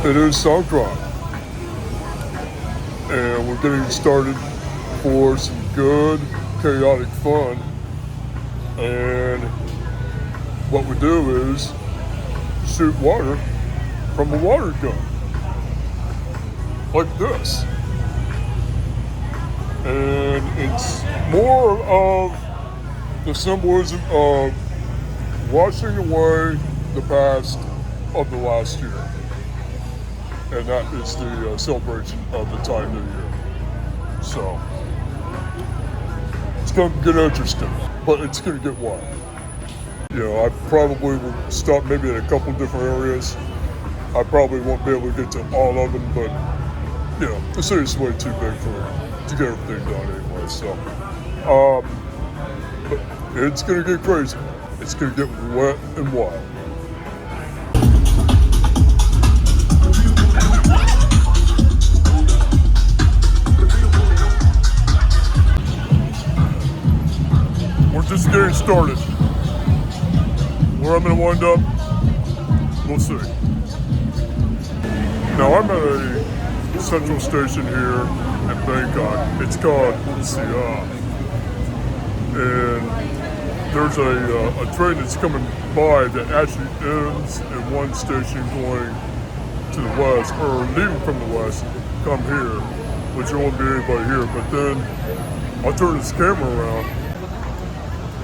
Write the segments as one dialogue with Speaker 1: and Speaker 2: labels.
Speaker 1: It is Songkran, and we're getting started for some good chaotic fun. And what we do is shoot water from a water gun, like this. And it's more of the symbolism of washing away the past of the last year. And that is the celebration of the Thai New Year. So, it's going to get interesting, but it's going to get wild. You know, I probably will stop maybe at a couple different areas. I probably won't be able to get to all of them, but, you know, the city's way too big to get everything done anyway. So, but it's going to get crazy. It's going to get wet and wild. Just getting started. Where I'm going to wind up, we'll see. Now I'm at a central station here in Bangkok. It's called Siam, and there's a train that's coming by that actually ends in one station going to the west, or leaving from the west, come here, which there won't be anybody here. But then I'll turn this camera around.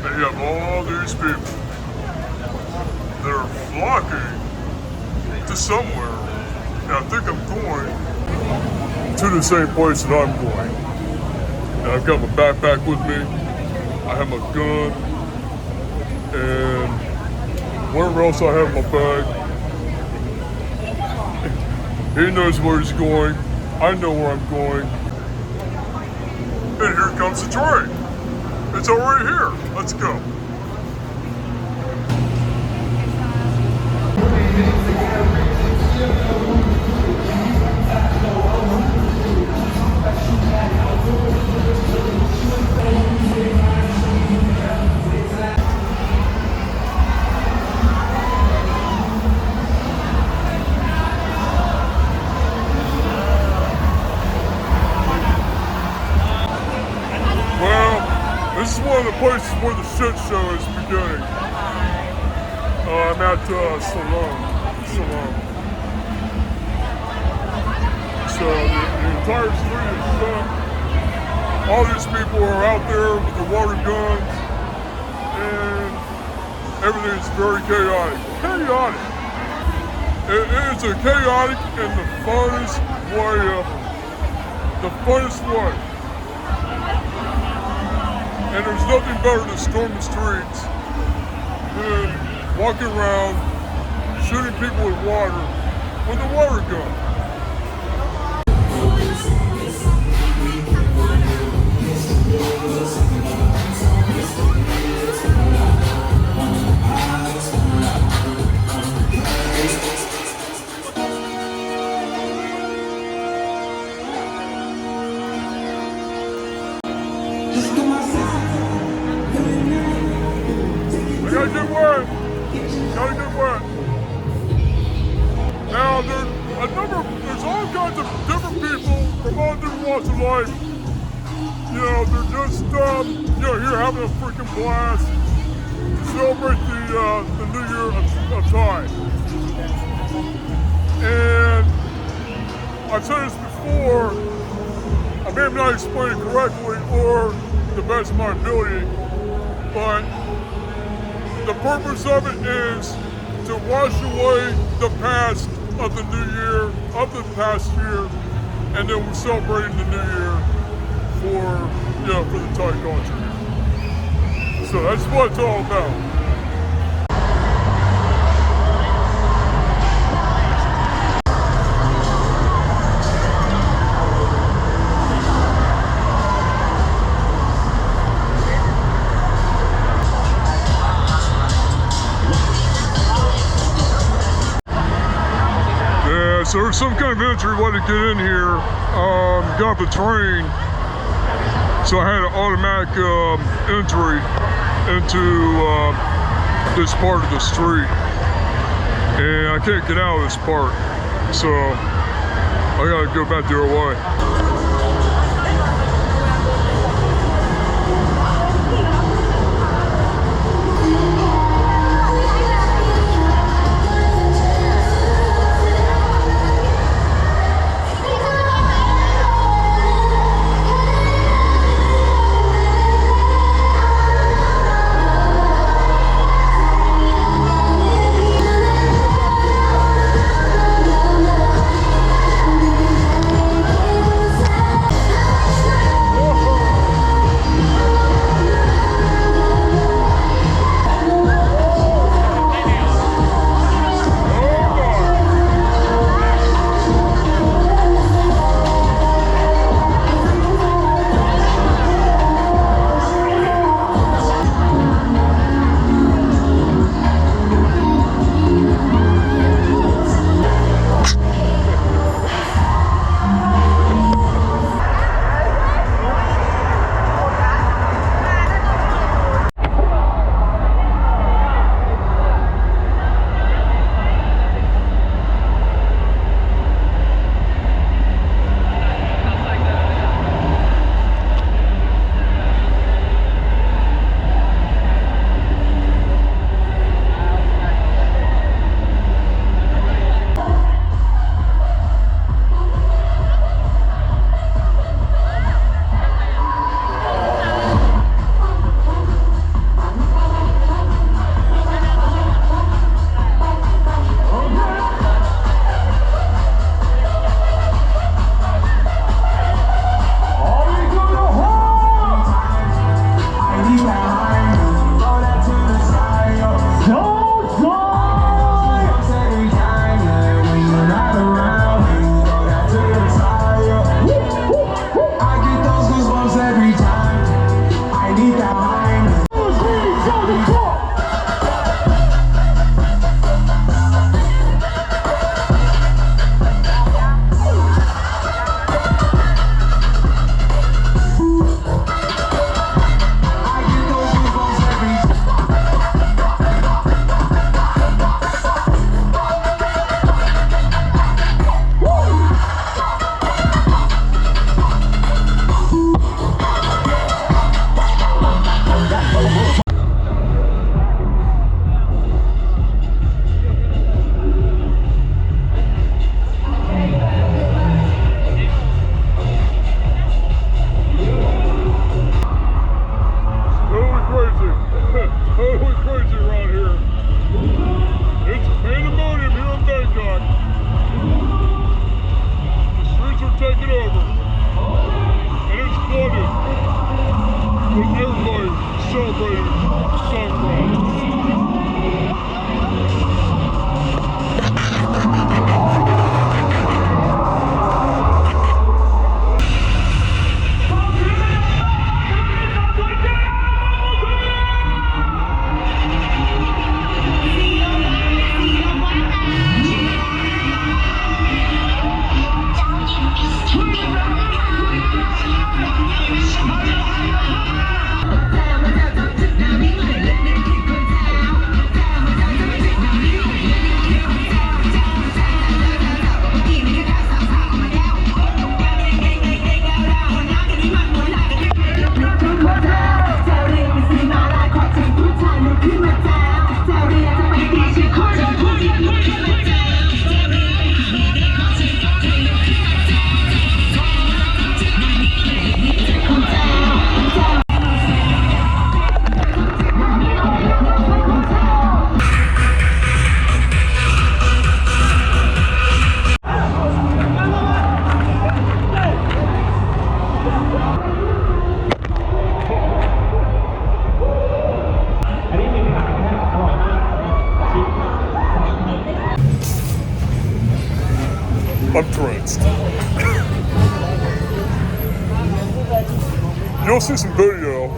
Speaker 1: And you have all these people that are flocking to somewhere. And I think I'm going to the same place that I'm going. And I've got my backpack with me. I have my gun. And whatever else I have in my bag. He knows where he's going. I know where I'm going. And here comes the train. It's already here. Let's go. This is one of the places where the shit show is beginning. I'm at Silom. So the entire street is shut. All these people are out there with their water guns, and everything is very chaotic. Chaotic. It is a chaotic in the funnest way ever. The funnest way. And there's nothing better than storming streets than walking around, shooting people with water, with a water gun. Gotta get wet. Now there's all kinds of different people from all different walks of life. You know, they're just here having a freaking blast to celebrate the New Year of Thai. And I've said this before, I may have not explained it correctly or the best of my ability, but the purpose of it is to wash away the past of the new year, of the past year, and then we're celebrating the new year for the Thai culture. So that's what it's all about. So there's some kind of entry way to get in here. Got the train, so I had an automatic entry into this part of the street, and I can't get out of this part. So I gotta go back the other way. I'm drenched. You'll see some video.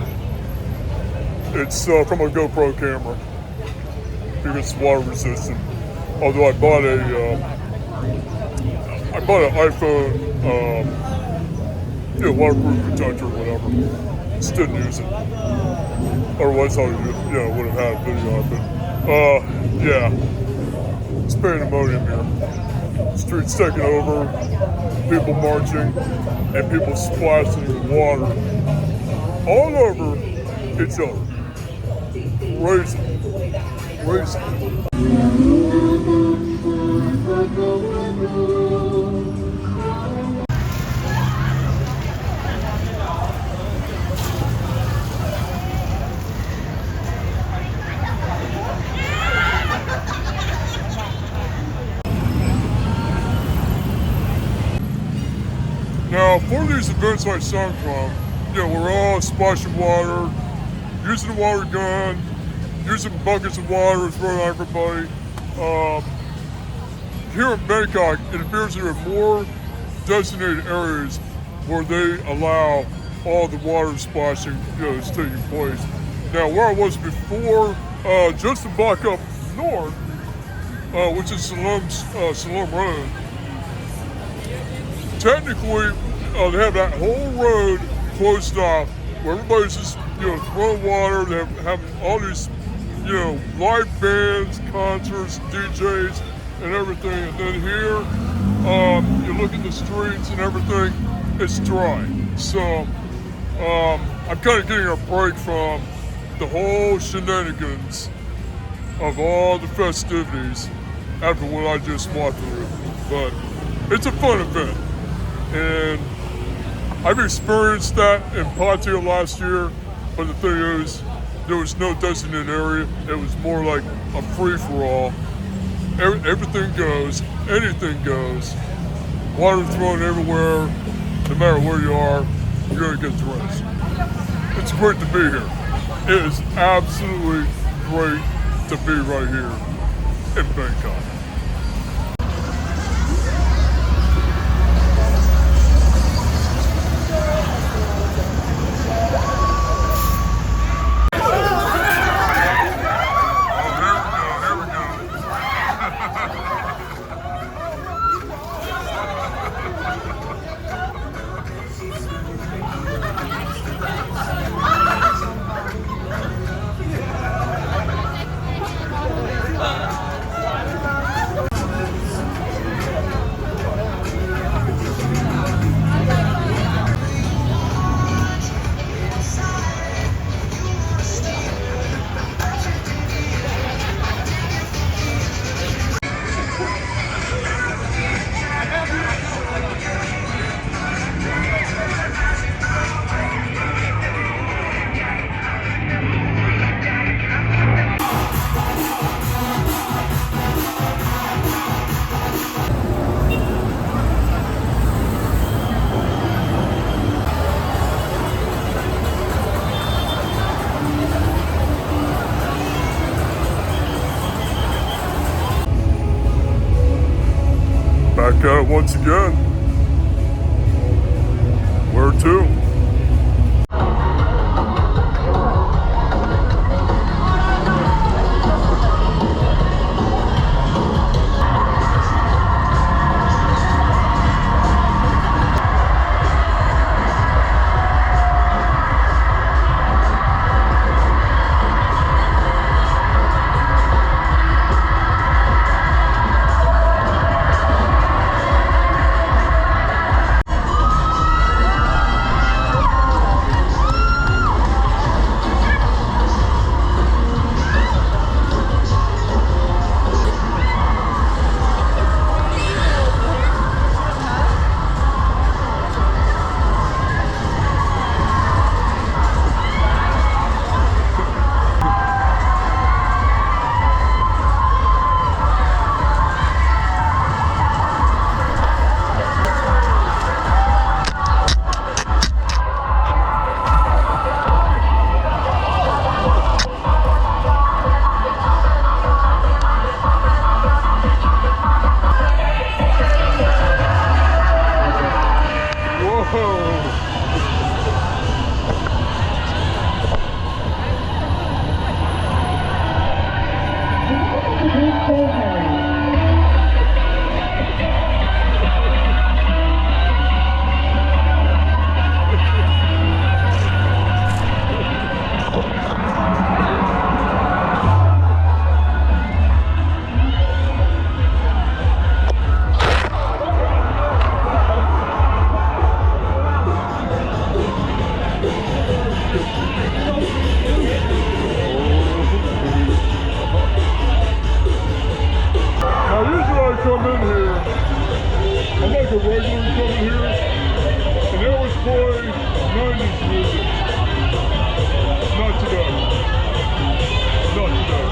Speaker 1: It's from a GoPro camera because it's water resistant. Although I bought an iPhone, waterproof protector or whatever. Just didn't use it. Otherwise, I would have had a video of it. Yeah, it's paying ammonium here. streets taking over, people marching, and people splashing in water all over each other. Crazy. Crazy. Now, for these events like Songkran, we're all splashing water, using the water gun, using buckets of water to throw at everybody. Here in Bangkok, it appears there are more designated areas where they allow all the water splashing is taking place. Now, where I was before, just a block up north, which is Silom Road, technically, they have that whole road closed off where everybody's just, throwing water. They have all these, live bands, concerts, DJs, and everything. And then here, you look at the streets and everything, it's dry. So, I'm kind of getting a break from the whole shenanigans of all the festivities after what I just walked through. But it's a fun event. And I've experienced that in Pattaya last year, but the thing is, there was no designated area. It was more like a free-for-all. Everything goes, anything goes. Water thrown everywhere. No matter where you are, you're gonna get drenched. It's great to be here. It is absolutely great to be right here in Bangkok. Back at it once again. Where to? the regulars coming here, and they always play 90s music. Not today. Not today.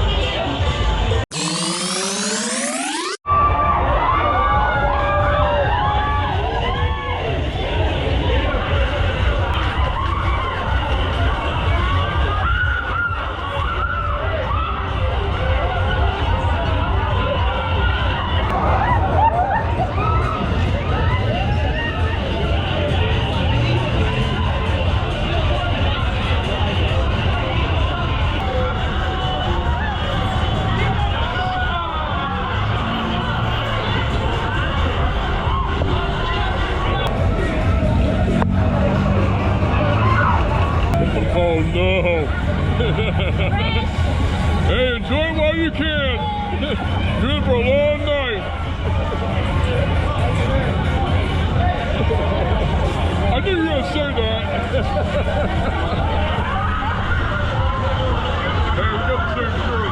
Speaker 1: Oh no! Hey, enjoy while you can. You're in for a long night. I knew you were gonna say that. Hey, we got the same shirt.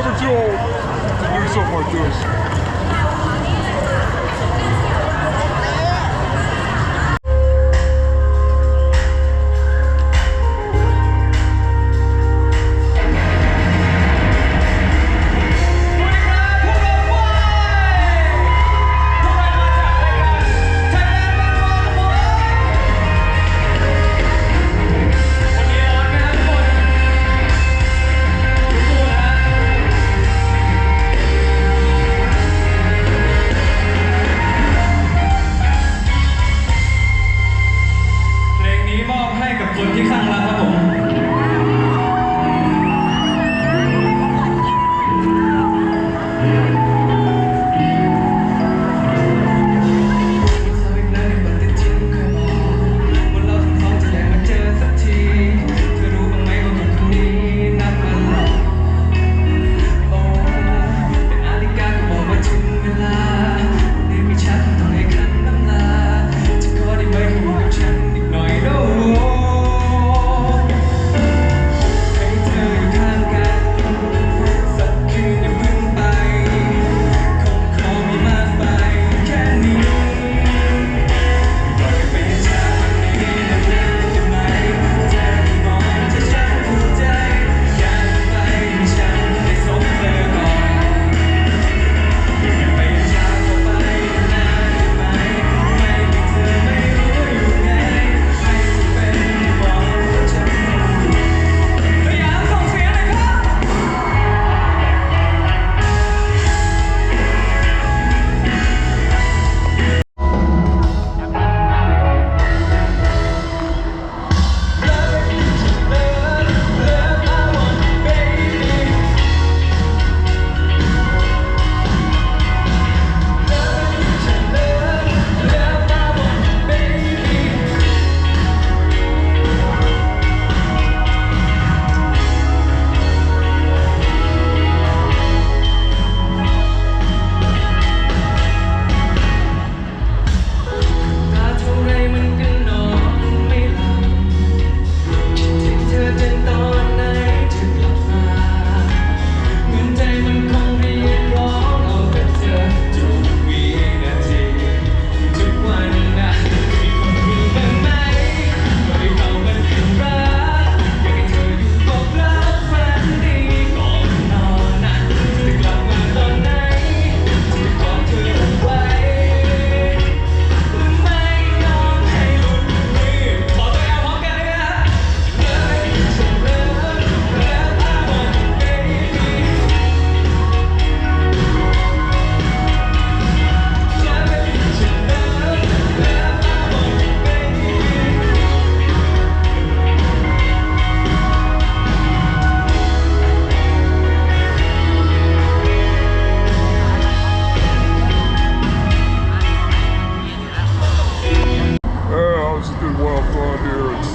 Speaker 1: Never too old to do something like this.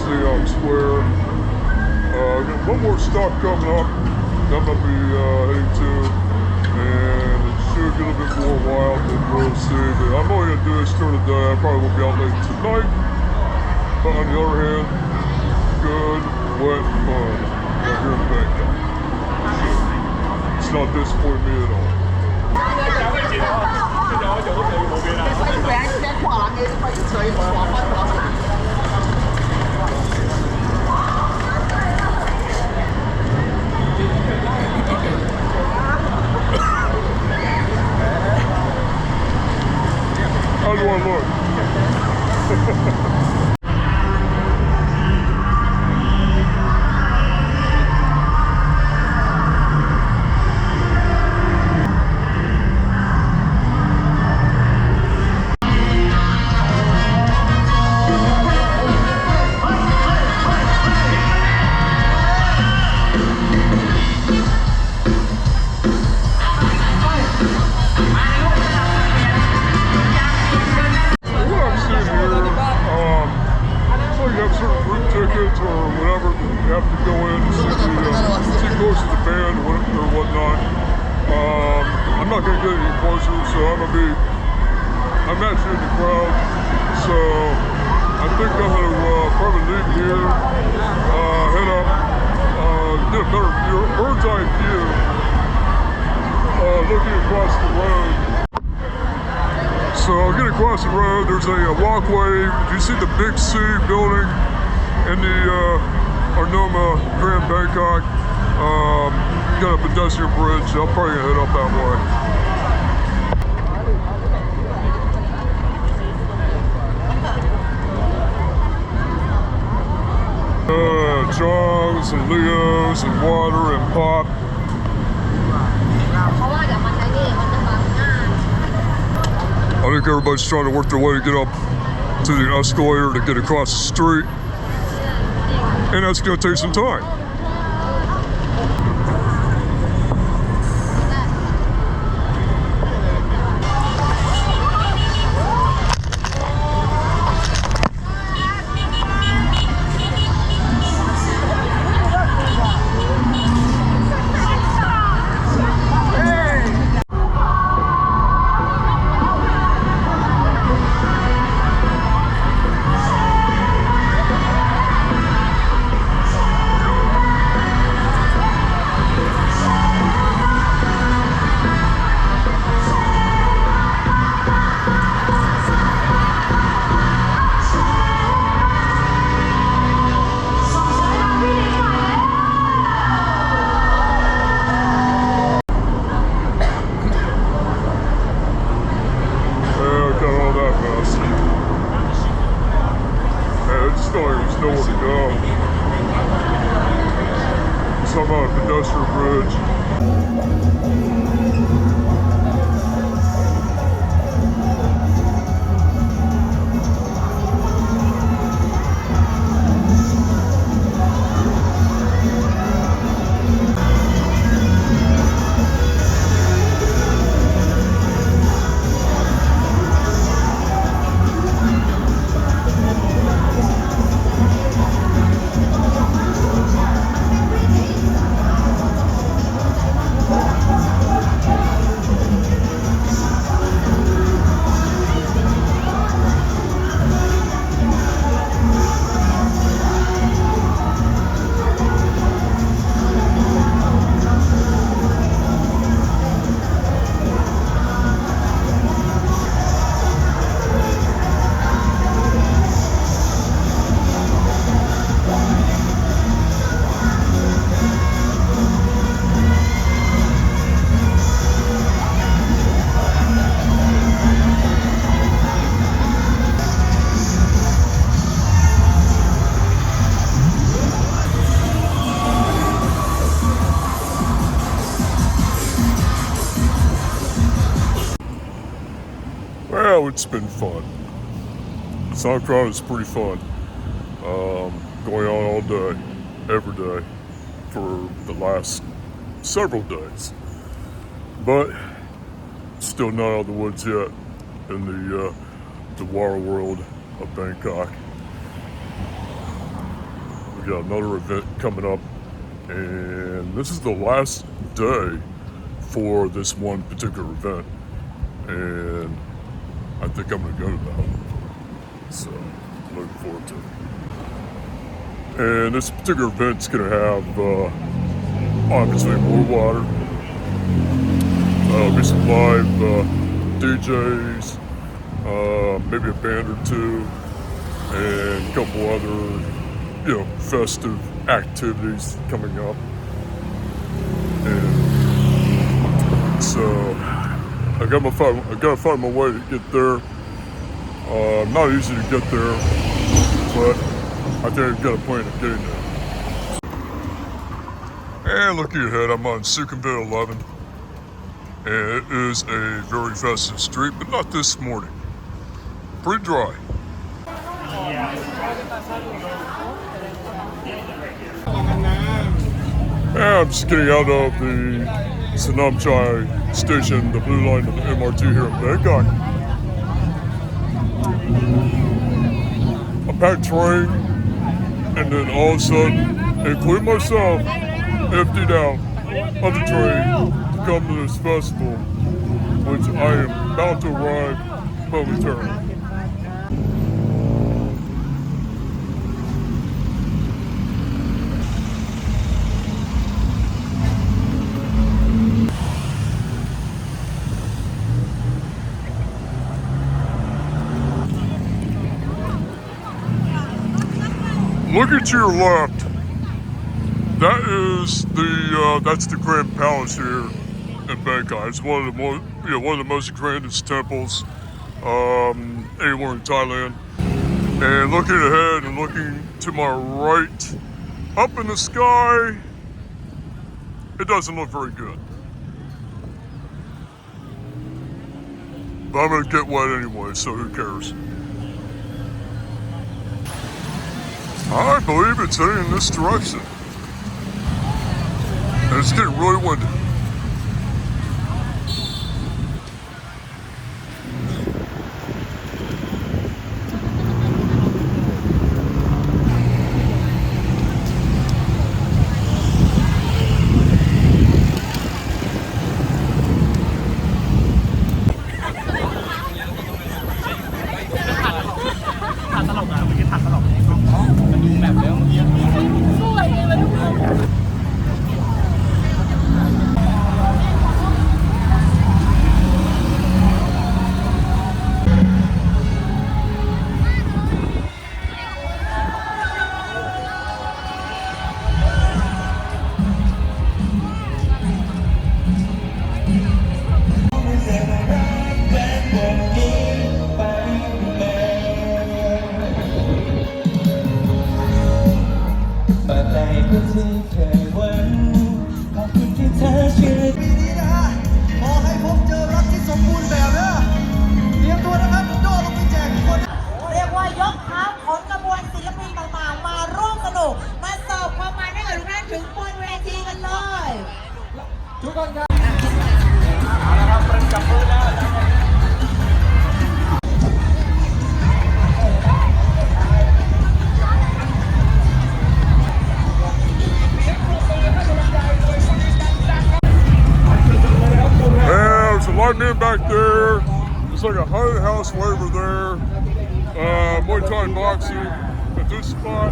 Speaker 1: Siam Square. Got one more stop coming up that I'm going to be heading to, and it should get a bit more wild than we'll see. But I'm only going to do this during the day. I probably won't be out late tonight. But on the other hand, good, wet fun right here in Bangkok. So, it's not disappointing me at all. How do I look? Tickets or whatever, you have to go in to see close to the band or whatnot. I'm not going to get any closer, so I'm actually in the crowd, so I think I'm going to probably leave here, head up, get a better view, bird's eye view across the road, there's a walkway. You see the big C building in the Arnoma Grand Bangkok. Got a pedestrian bridge. I'll probably head up that way. Jongs and Leos and water and pop. I think everybody's trying to work their way to get up to the escalator to get across the street. And that's going to take some time. Well, it's been fun. Songkran is pretty fun. Going on all day, every day, for the last several days. But still not out of the woods yet in the water world of Bangkok. We got another event coming up, and this is the last day for this one particular event. And I think I'm going to go to that one. So, looking forward to it. And this particular event's going to have, obviously, more water. There'll be some live DJs, maybe a band or two, and a couple other, festive activities coming up. And so, I gotta find my way to get there. Not easy to get there, but I think I've got a plan of getting there. And looking ahead, I'm on Sukhumvit 11, and it is a very festive street, but not this morning. Pretty dry. And I'm just getting out of the Siam Square station, the blue line of the MRT here in Bangkok. A packed train, and then all of a sudden, including myself, emptied out of the train to come to this festival, which I am about to arrive momentarily. Look at your left. That is that's the Grand Palace here in Bangkok. It's one of the most grandest temples anywhere in Thailand. And looking ahead and looking to my right, up in the sky, it doesn't look very good. But I'm gonna get wet anyway, so who cares? I believe it's heading in this direction. And it's getting really windy. Men back there. There's like a haunted house flavor there. Muay Thai boxing at this spot.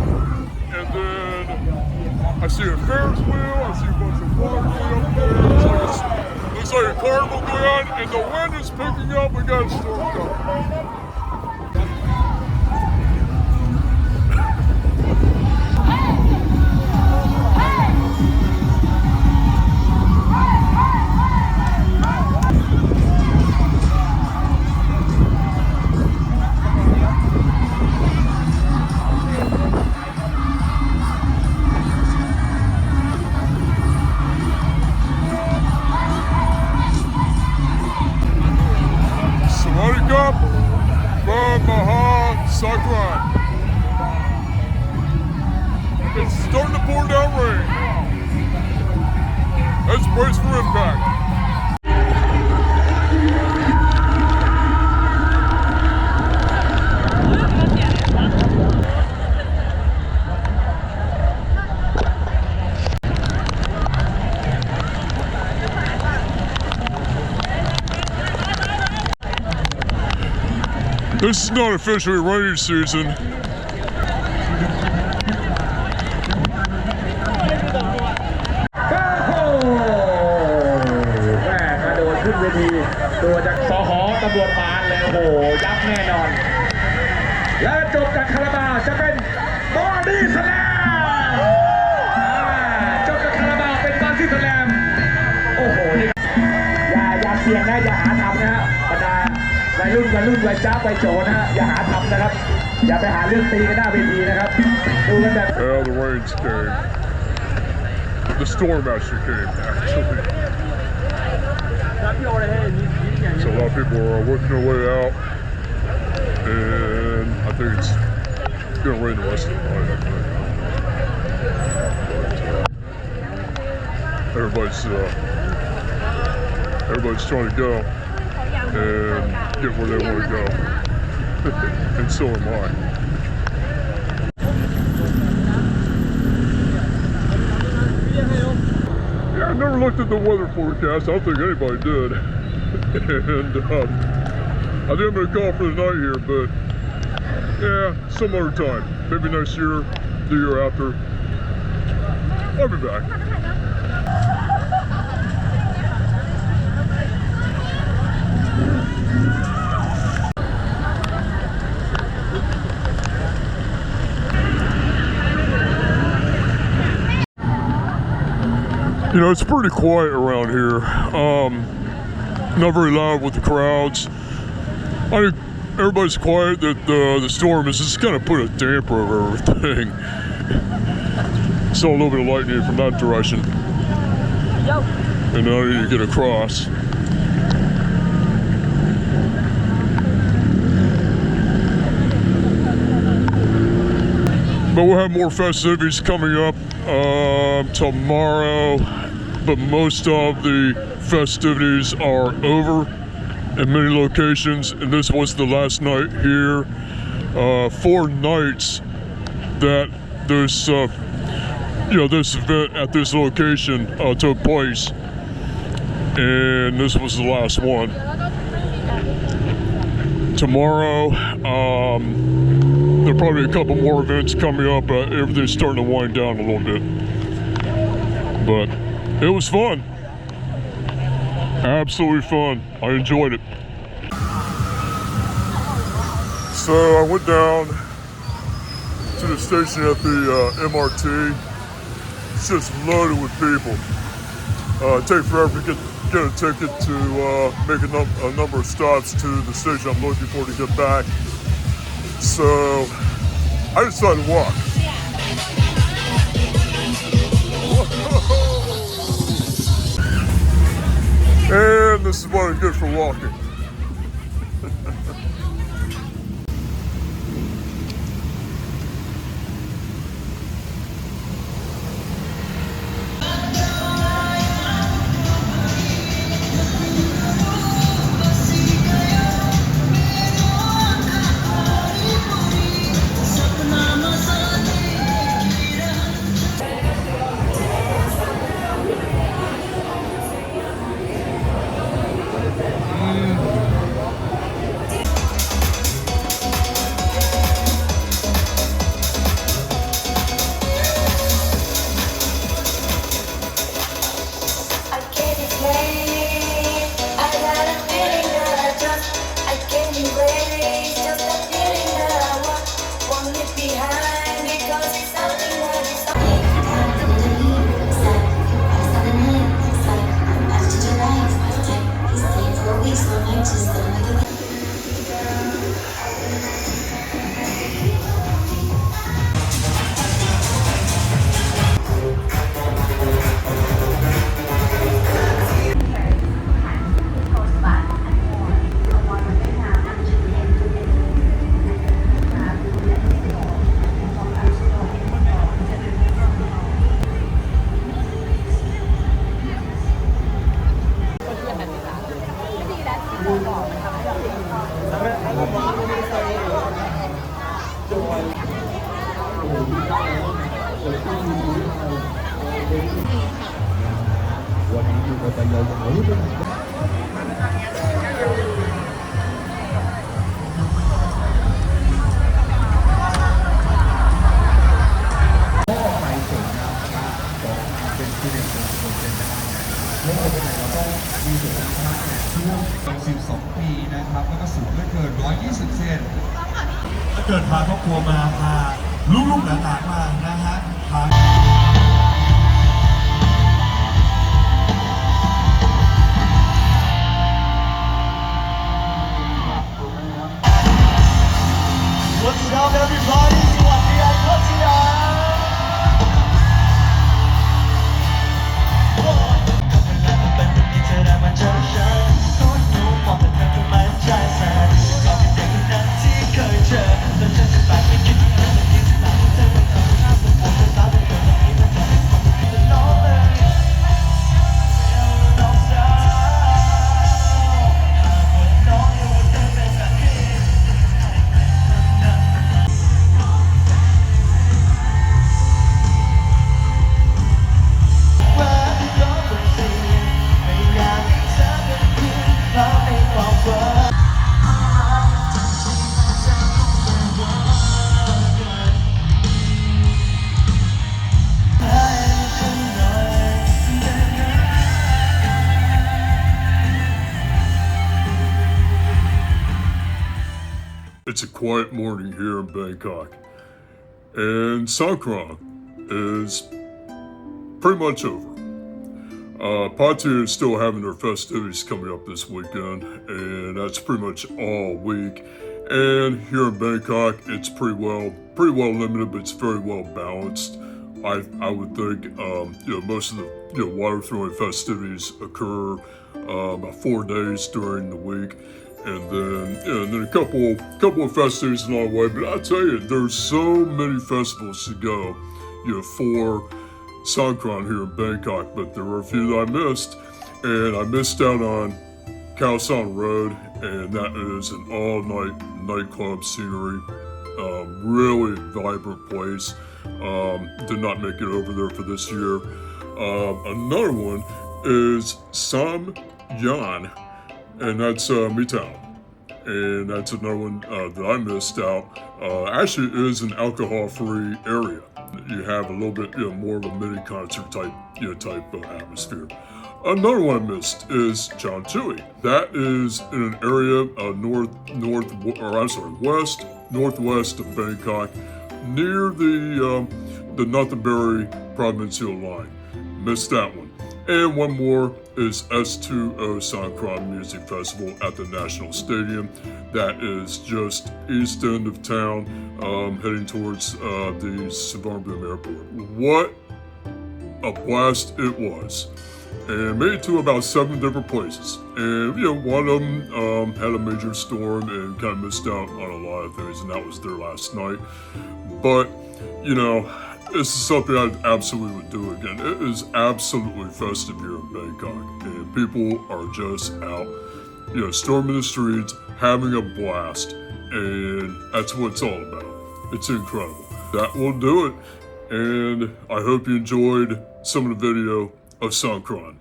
Speaker 1: And then I see a Ferris wheel. I see a bunch of water going up there. Looks like a carnival going on. And the wind is picking up. We got a storm coming. Songkran. It's starting to pour down rain. Let's brace for impact. This is not officially rainy season.
Speaker 2: ตัวจากสหตำรวจปานเลยโอ้โหยับแน่นอนและจบจากคาราบาวจะเป็นบอดี้สแลมจบจากคาราบาวเป็นบอดี้สแลมโอ้โหนี่อย่าเสี่ยงนะอย่าหาทำนะฮะบรรดาวัยรุ่นวัยจ้าวัยโจนะฮะอย่าหาทำนะครับอย่าไปหาเรื่องตีกันหน้าเวทีนะครับดูกันแบบ
Speaker 1: Well, the rains came. The storm actually came, actually. So a lot of people are working their way out, and I think it's going to rain the rest of the night, I think. But everybody's trying to go and get where they want to go, and so am I. Yeah, I never looked at the weather forecast. I don't think anybody did. And I think I'm going to call for the night here, but yeah, some other time. Maybe next year, the year after. I'll be back. You know, it's pretty quiet around here. Not very loud with the crowds. I think everybody's quiet. That the storm has just kind of put a damper over everything. Saw a little bit of lightning from that direction. And now I need to get across. But we'll have more festivities coming up tomorrow. But most of the festivities are over in many locations, and this was the last night here. 4 nights that this this event at this location took place, and this was the last one. Tomorrow, there are probably a couple more events coming up. Everything's starting to wind down a little bit, but it was fun. Absolutely fun. I enjoyed it. So I went down to the station at the MRT. It's just loaded with people. It takes forever to get a ticket to make a number of stops to the station I'm looking for to get back. So I decided to walk. And this is what is good for walking.
Speaker 3: What's up, everybody? สวัสดีไอคอนสยามเป็นวันนี้เธอได้มาเจอฉันสุดหนูมองเป็นเธอก็มั่นใจแสนก็เป็นเด็กคนนั้นที่เคยเจอแต่ฉันจะไปไม่คิดถึงเธอที่จะมาเธอเป็นเธอภาพเป็นผมเป็นสาวเป็นคนที่มันจะเป็นคนที่จะน้องเลยน้องสาวหากว่าน้องยังว่าเธอเป็นแบบนี้
Speaker 1: It's a quiet morning here in Bangkok, and Songkran is pretty much over. Pattaya is still having their festivities coming up this weekend, and that's pretty much all week. And here in Bangkok, it's pretty well limited, but it's very well balanced. I would think most of the water throwing festivities occur about 4 days during the week, and then a couple of festivities along the way. But I tell you, there's so many festivals to go, for Songkran here in Bangkok. But there were a few that I missed, and I missed out on Khao San Road, and that is an all-night nightclub scenery. Really vibrant place. Did not make it over there for this year. Another one is Sam Yan, and that's Midtown. And that's another one that I missed out. Actually, it is an alcohol-free area. You have a little bit more of a mini concert type atmosphere. Another one I missed is Chantilly. That is in an area northwest of Bangkok, near the Nothingberry provincial line. Missed that one. And one more is S2O Songkran Music Festival at the National Stadium. That is just east end of town, heading towards the Sukhumvit Airport. What a blast it was. And made it to about 7 different places. And, one of them had a major storm and kind of missed out on a lot of things, and that was their last night. But, this is something I absolutely would do again. It is absolutely festive here in Bangkok, and people are just out, storming the streets, having a blast, and that's what it's all about. It's incredible. That will do it, and I hope you enjoyed some of the video of Songkran.